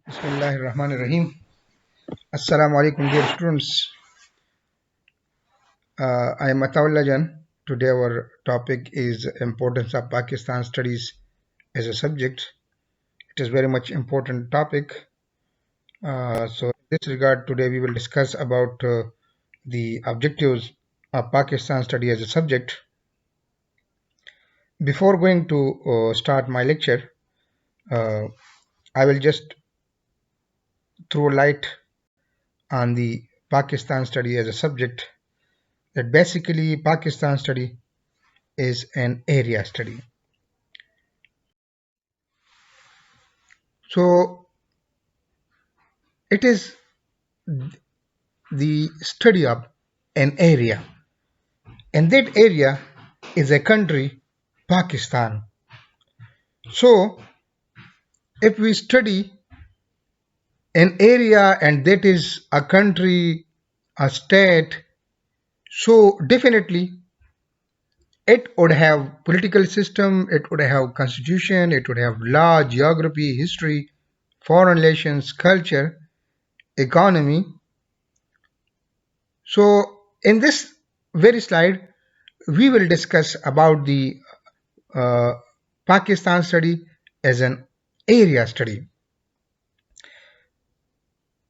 Bismillahirrahmanirrahim. Assalamu alaikum, dear students. I am Ataullah Jan. Today our topic is importance of Pakistan studies as a subject. It is very much important topic. So in this regard, today we will discuss about the objectives of Pakistan study as a subject. Before going to start my lecture, I will just throw light on the Pakistan study as a subject. That basically Pakistan study is an area study. So it is the study of an area, and that area is a country, Pakistan. So if we study an area and that is a country, a state, so definitely it would have political system, it would have constitution, it would have law, geography, history, foreign relations, culture, economy. So in this very slide, we will discuss about the Pakistan study as an area study.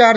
4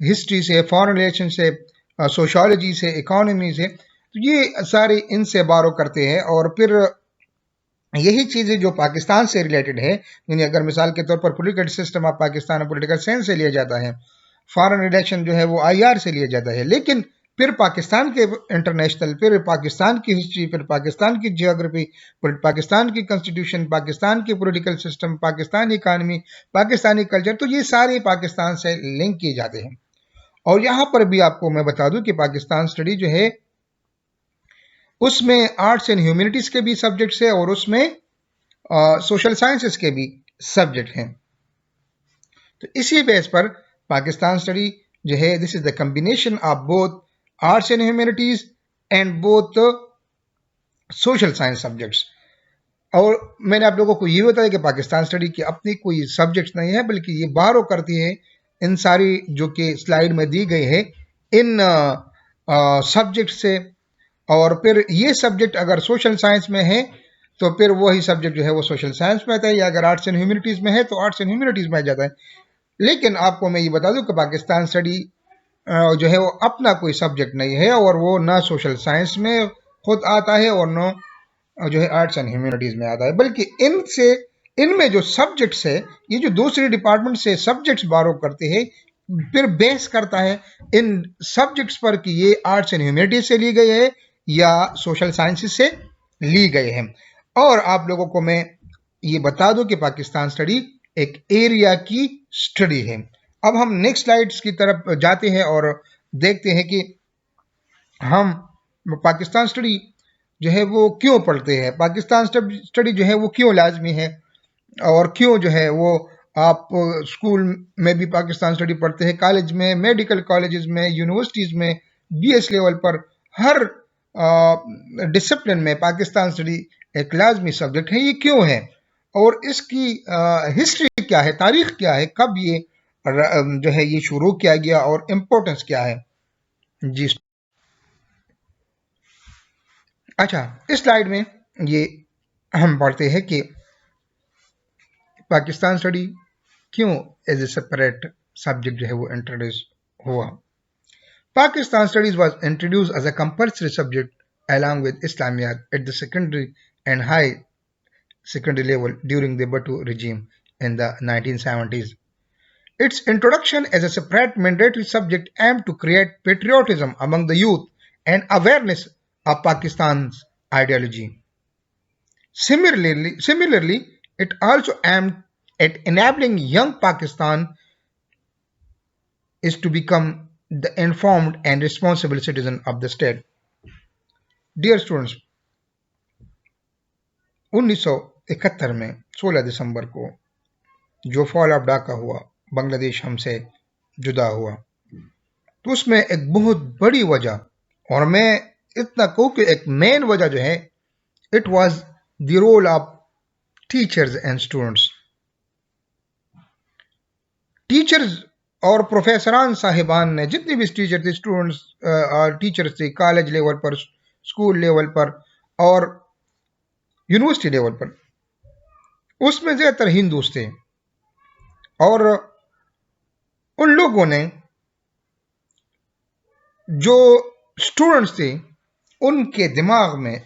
history سے، foreign relation سے، sociology سے، economy سے، تو یہ سارے ان سے بارو کرتے ہیں. اور پھر یہی چیزیں جو پاکستان سے ریلیٹڈ ہے، یعنی اگر مثال کے طور پر پولیٹیکل سسٹم آف پاکستان اور پولیٹیکل سائنس سے لیا جاتا ہے، فارن ریلیشن جو ہے وہ آئی آر سے لیا جاتا ہے، لیکن پھر پاکستان کے انٹرنیشنل، پھر پاکستان کی ہسٹری، پھر پاکستان کی جیوگرافی، پھر پاکستان کی کنسٹیٹیوشن، پاکستان کی political system, Pakistani economy, Pakistani culture, تو یہ سارے پاکستان سے لنک کیے جاتے ہیں. اور یہاں پر بھی آپ کو میں بتا دوں کہ پاکستان اسٹڈی جو ہے اس میں آرٹس اینڈ ہیومینٹیز کے بھی سبجیکٹس ہیں اور اس میں سوشل سائنسز کے بھی سبجیکٹ ہیں. تو اسی بیس پر پاکستان اسٹڈی جو ہے this is the combination of both arts and humanities and both social science subjects. اور میں نے آپ لوگوں کو یہ بتایا کہ پاکستان اسٹڈی کی اپنی کوئی سبجیکٹس نہیں ہے، بلکہ یہ بارو کرتی ہے ان ساری جو کہ سلائیڈ میں دی گئی ہے ان سبجیکٹ سے. اور پھر یہ سبجیکٹ اگر سوشل سائنس میں ہے تو پھر وہی سبجیکٹ جو ہے وہ سوشل سائنس میں آتا ہے، یا اگر آرٹس اینڈ ہیومینٹیز میں ہے تو آرٹس اینڈ ہیومینٹیز میں آ جاتا ہے. لیکن آپ کو میں یہ بتا دوں کہ پاکستان اسٹڈی جو ہے وہ اپنا کوئی سبجیکٹ نہیں ہے، اور وہ نہ سوشل سائنس میں خود آتا ہے اور نہ جو ہے آرٹس اینڈ ہیومینٹیز میں آتا ہے، بلکہ ان میں جو سبجیکٹس ہے، یہ جو دوسری ڈپارٹمنٹ سے سبجیکٹس بارو کرتے ہیں، پھر بیس کرتا ہے ان سبجیکٹس پر کہ یہ آرٹس اینڈ ہیومینٹیز سے لی گئی ہے یا سوشل سائنسز سے لی گئی ہے. اور آپ لوگوں کو میں یہ بتا دوں کہ پاکستان اسٹڈی ایک ایریا کی اسٹڈی ہے. اب ہم نیکسٹ سلائیڈز کی طرف جاتے ہیں اور دیکھتے ہیں کہ ہم پاکستان اسٹڈی جو ہے وہ کیوں پڑھتے ہیں، پاکستان اسٹڈی جو ہے وہ کیوں لازمی ہے، اور کیوں جو ہے وہ آپ اسکول میں بھی پاکستان اسٹڈی پڑھتے ہیں، کالج میں، میڈیکل کالجز میں، یونیورسٹیز میں، بی ایس لیول پر، ہر ڈسپلن میں پاکستان اسٹڈی ایک لازمی سبجیکٹ ہے. یہ کیوں ہے اور اس کی ہسٹری کیا ہے، تاریخ کیا ہے، کب یہ جو ہے یہ شروع کیا گیا اور امپورٹنس کیا ہے. جی اچھا، اس سلائیڈ میں یہ ہم پڑھتے ہیں کہ پاکستان اسٹڈی کیوں ایز اے سپریٹ سبجیکٹ جو ہے وہ انٹروڈیوس ہوا. Pakistan studies was introduced as a compulsory subject along with Islamiyat at the secondary and high secondary level during the Bhutto regime in the 1970s. Its introduction as a separate mandatory subject aimed to create patriotism among the youth and awareness of Pakistan's ideology. Similarly, it also aimed at enabling young Pakistan is to become the informed and responsible citizen of the state. Dear students, 1971 میں 16 دسمبر کو جو فال of Dhaka ہوا، بنگلہ دیش ہم سے جدا ہوا، تو اس میں ایک بہت بڑی وجہ، اور میں اتنا کہوں کہ ایک مین وجہ جو ہے، it was the role of teachers and students. Teachers اور پروفیسران صاحبان نے، جتنے بھی ٹیچر تھے، اسٹوڈنٹس اور ٹیچرز تھے، کالج لیول پر، اسکول لیول پر اور یونیورسٹی لیول پر، اس میں زیادہ تر ہندوز تھے. اور ان لوگوں نے جو اسٹوڈنٹس تھے ان کے دماغ میں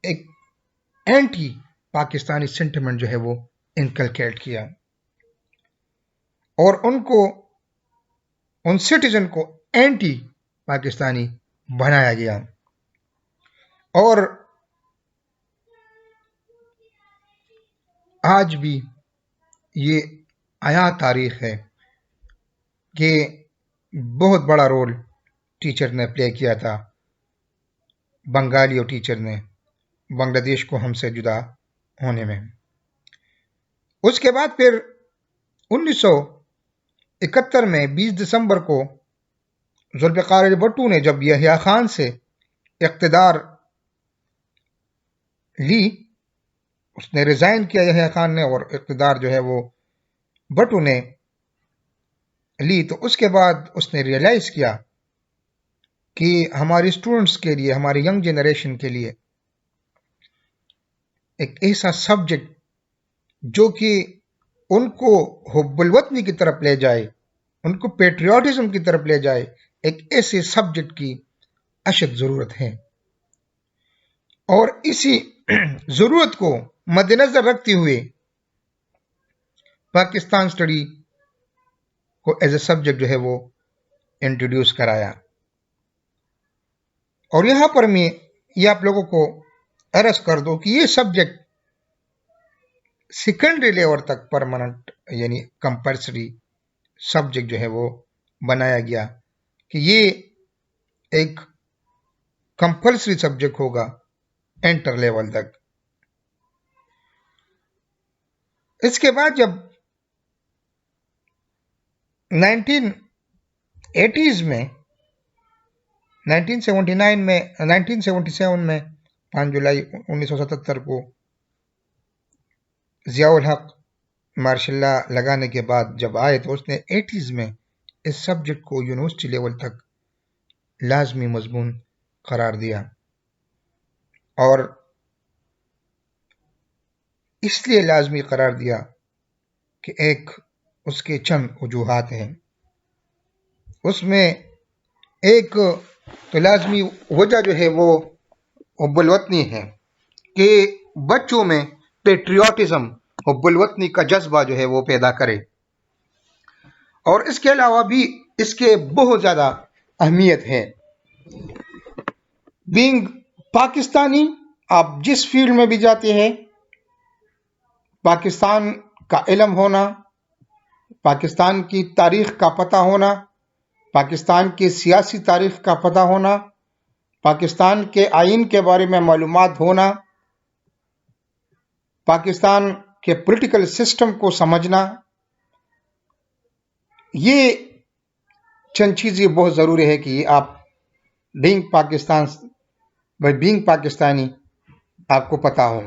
ایک اینٹی پاکستانی سینٹیمنٹ جو ہے وہ انکلکیٹ کیا، اور ان سٹیزن کو اینٹی پاکستانی بنایا گیا. اور آج بھی یہ آیا تاریخ ہے کہ بہت بڑا رول ٹیچر نے پلے کیا تھا، بنگالی اور ٹیچر نے، بنگلہ دیش کو ہم سے جدا ہونے میں. اس کے بعد پھر 1971 میں 20 دسمبر کو ذوالفقار بھٹو نے جب یحییٰ خان سے اقتدار لی، اس نے ریزائن کیا یحییٰ خان نے، اور اقتدار جو ہے وہ بھٹو نے لی. تو اس کے بعد اس نے ریئلائز کیا کہ ہماری اسٹوڈنٹس کے لیے، ہماری ینگ جنریشن کے لیے ایک ایسا سبجیکٹ جو کہ ان کو حب الوطنی کی طرف لے جائے، ان کو پیٹریوٹزم کی طرف لے جائے، ایک ایسے سبجیکٹ کی اشد ضرورت ہے، اور اسی ضرورت کو مد نظر رکھتے ہوئے پاکستان اسٹڈی کو ایز اے سبجیکٹ جو ہے وہ انٹروڈیوس کرایا. اور یہاں پر میں یہ آپ لوگوں کو عرض کر دوں کہ یہ سبجیکٹ سیکنڈری لیول تک پرماننٹ یعنی کمپلسری سبجیکٹ جو ہے وہ بنایا گیا کہ یہ ایک کمپلسری سبجیکٹ ہوگا انٹر لیول تک. اس کے بعد جب 1980s میں 1977 میں 5 جولائی 1977 کو ضیاء الحق ماشاء اللہ لگانے کے بعد جب آئے تو اس نے 80s میں اس سبجیکٹ کو یونیورسٹی لیول تک لازمی مضمون قرار دیا. اور اس لیے لازمی قرار دیا کہ ایک اس کے چند وجوہات ہیں. اس میں ایک تو لازمی وجہ جو ہے وہ حب الوطنی ہے کہ بچوں میں پیٹریوٹزم حب الوطنی کا جذبہ جو ہے وہ پیدا کرے. اور اس کے علاوہ بھی اس کے بہت زیادہ اہمیت ہے. بینگ پاکستانی، آپ جس فیلڈ میں بھی جاتے ہیں، پاکستان کا علم ہونا، پاکستان کی تاریخ کا پتہ ہونا، پاکستان کی سیاسی تاریخ کا پتہ ہونا، پاکستان کے آئین کے بارے میں معلومات ہونا، پاکستان کے پولیٹیکل سسٹم کو سمجھنا، یہ چند چیزیں بہت ضروری ہے کہ آپ بینگ پاکستانی آپ کو پتہ ہو.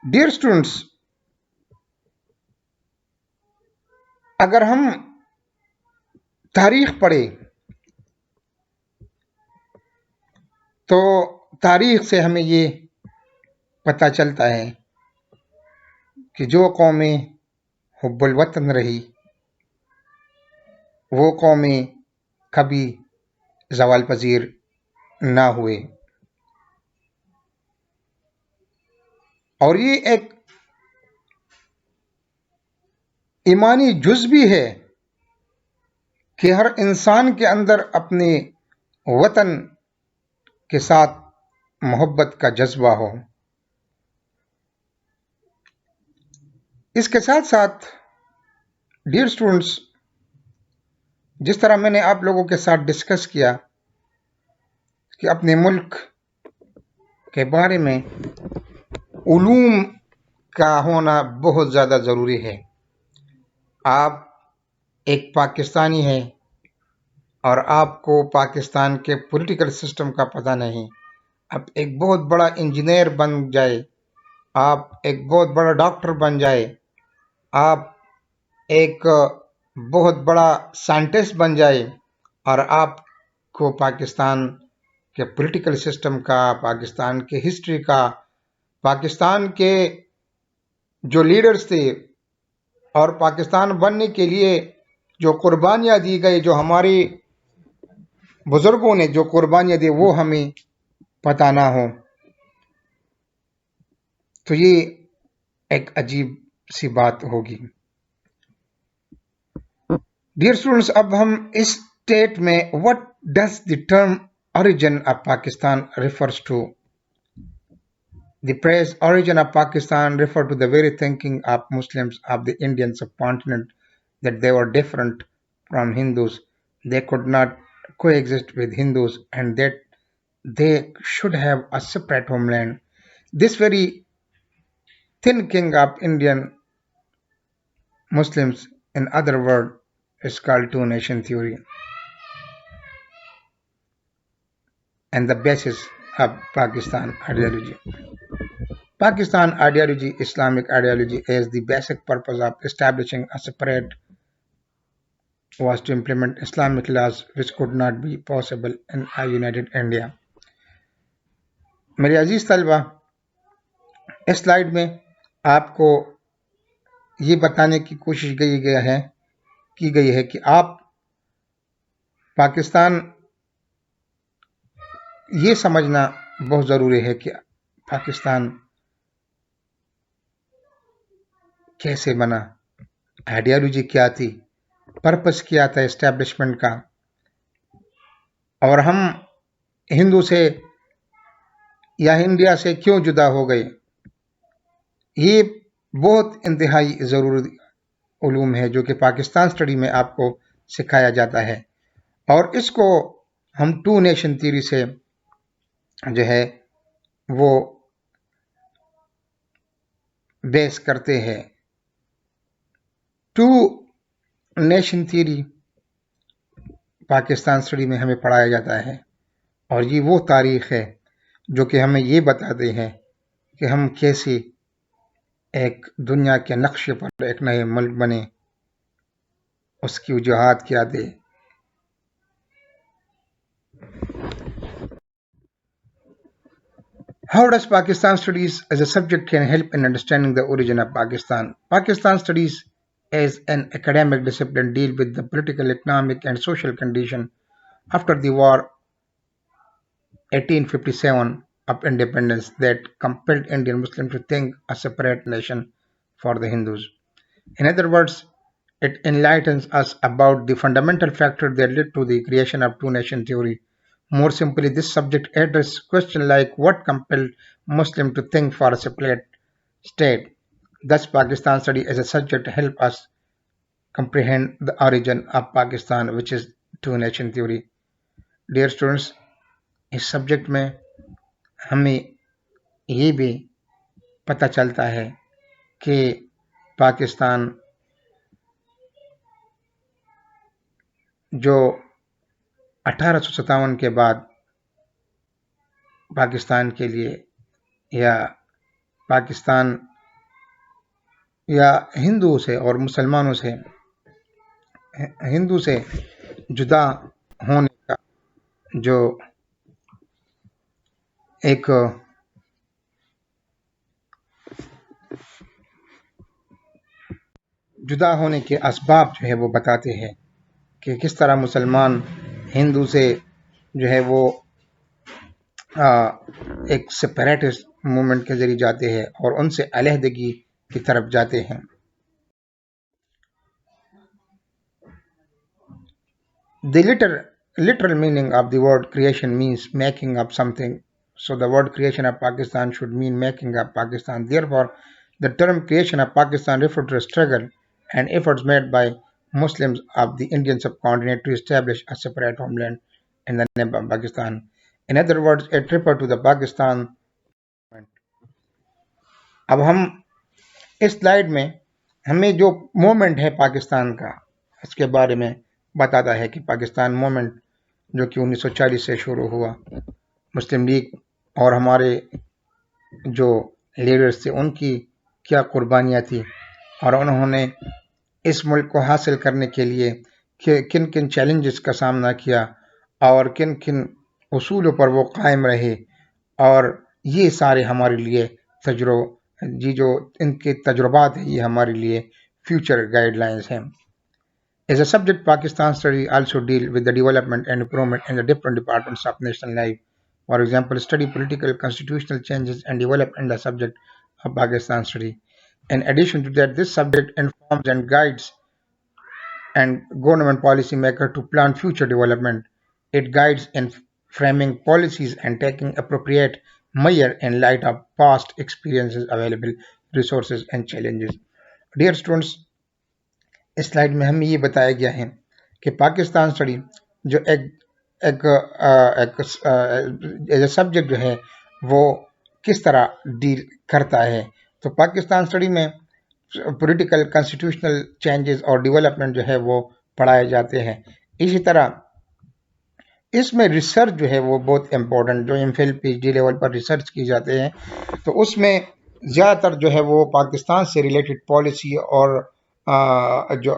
ڈیئر اسٹوڈنٹس، اگر ہم تاریخ پڑھیں تو تاریخ سے ہمیں یہ پتہ چلتا ہے کہ جو قومیں حب الوطن رہی وہ قومیں کبھی زوال پذیر نہ ہوئے. اور یہ ایک ایمانی جز بھی ہے کہ ہر انسان کے اندر اپنے وطن کے ساتھ محبت کا جذبہ ہو. اس کے ساتھ ساتھ ڈیئر اسٹوڈنٹس، جس طرح میں نے آپ لوگوں کے ساتھ ڈسکس کیا کہ اپنے ملک کے بارے میں علوم کا ہونا بہت زیادہ ضروری ہے. آپ ایک پاکستانی ہیں اور آپ کو پاکستان کے پولیٹیکل سسٹم کا پتہ نہیں، آپ ایک بہت بڑا انجینئر بن جائے، آپ ایک بہت بڑا ڈاکٹر بن جائے، آپ ایک بہت بڑا سائنٹسٹ بن جائے، اور آپ کو پاکستان کے پولیٹیکل سسٹم کا، پاکستان کے ہسٹری کا، پاکستان کے جو لیڈرز تھے اور پاکستان بننے کے لیے جو قربانیاں دی گئی، جو ہمارے بزرگوں نے جو قربانیاں دی، وہ ہمیں پتہ نہ ہو، تو یہ ایک عجیب سی بات ہوگی. ڈیئر اسٹوڈنٹس، اب ہم اس اسٹیٹ میں what does the term origin of Pakistan refers to? The phrase origin of Pakistan refer to the very thinking of Muslims of the Indian subcontinent that they were different from Hindus, they could not coexist with Hindus, and that they should have a separate homeland. This very thinking of Indian Muslims, in other words, is called two-nation theory and the basis of Pakistan ideology. Pakistan ideology, Islamic ideology, is the basic purpose of establishing a separate was to implement Islamic laws which could not be possible in a united India. میرے عزیز طلبہ، اس slide میں آپ کو یہ بتانے کی کوشش کی گئی ہے کہ آپ پاکستان یہ سمجھنا بہت ضروری ہے کہ پاکستان کیسے بنا، آئیڈیالوجی کیا تھی، پرپس کیا تھا اسٹیبلشمنٹ کا، اور ہم ہندو سے یا انڈیا سے کیوں جدا ہو گئے۔ یہ بہت انتہائی ضروری علوم ہے جو کہ پاکستان اسٹڈی میں آپ کو سکھایا جاتا ہے، اور اس کو ہم ٹو نیشن تھیوری سے جو ہے وہ بیس کرتے ہیں۔ Two nation theory Pakistan study میں ہمیں پڑھایا جاتا ہے، اور یہ وہ تاریخ ہے جو کہ ہمیں یہ بتاتے ہیں کہ ہم کیسے ایک دنیا کے نقشے پر ایک نئے ملک بنے، اس کی وجوہات کیا تھے۔ How does Pakistan studies as a subject can help in understanding the origin of Pakistan? Pakistan studies as an academic discipline deal with the political, economic, and social condition after the war 1857 of independence that compelled Indian Muslims to think a separate nation for the Hindus. In other words, it enlightens us about the fundamental factor that led to the creation of two-nation theory. More simply, this subject addresses questions like what compelled Muslims to think for a separate state. Thus, Pakistan study as a subject help us comprehend the origin of Pakistan, which is two-nation theory. Dear students, us subject میں ہمیں یہ بھی پتہ چلتا ہے کہ پاکستان جو 1857 کے بعد پاکستان کے لیے یا پاکستان یا ہندو سے اور مسلمانوں سے ہندو سے جدا ہونے کا جو ایک جدا ہونے کے اسباب جو ہے وہ بتاتے ہیں کہ کس طرح مسلمان ہندو سے جو ہے وہ ایک سپریٹسٹ موومنٹ کے ذریعے جاتے ہیں اور ان سے علیحدگی کی طرف جاتے ہیں۔ The literal meaning of the word creation means making up something. So the word creation of Pakistan should mean making up Pakistan. Therefore, the term creation of Pakistan refers to a struggle and efforts made by Muslims of the Indian subcontinent to establish a separate homeland in the name of Pakistan. In other words, it refers to the Pakistan movement. اب ہم اس slide میں ہمیں جو movement ہے پاکستان کا اس کے بارے میں بتاتا ہے کہ پاکستان موومنٹ جو کہ 1940 سے شروع ہوا، مسلم لیگ اور ہمارے جو لیڈرز تھے ان کی کیا قربانیاں تھیں، اور انہوں نے اس ملک کو حاصل کرنے کے لیے کن کن چیلنجز کا سامنا کیا اور کن کن اصولوں پر وہ قائم رہے، اور یہ سارے ہمارے لیے جو ان کے تجربات ہیں یہ ہمارے لیے فیوچر گائیڈ لائنز ہیں۔ As a subject, Pakistan study also deal with the development and improvement in the different departments of national life. For example, study political constitutional changes and development the subject of Pakistan study. In addition to that, this subject informs and guides and government policy maker to plan future development. It guides in framing policies and taking appropriate measure in light of past experiences, available resources and challenges. Dear students, اس slide میں ہمیں یہ بتایا گیا ہے کہ Pakistan study جو ایک سبجیکٹ جو ہے وہ کس طرح ڈیل کرتا ہے۔ تو پاکستان اسٹڈی میں پولیٹیکل کانسٹیٹیوشنل چینجز اور ڈیولپمنٹ جو ہے وہ پڑھائے جاتے ہیں۔ اسی طرح اس میں ریسرچ جو ہے وہ بہت امپورٹنٹ، جو M Phil P H D level پر ریسرچ کی جاتے ہیں، تو اس میں زیادہ تر جو ہے وہ پاکستان سے ریلیٹڈ پالیسی اور جو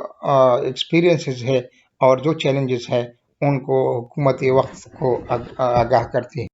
ایکسپیرینسز ہے اور جو چیلنجز ہے ان کو حکومت وقت کو آگاہ کرتی ہے۔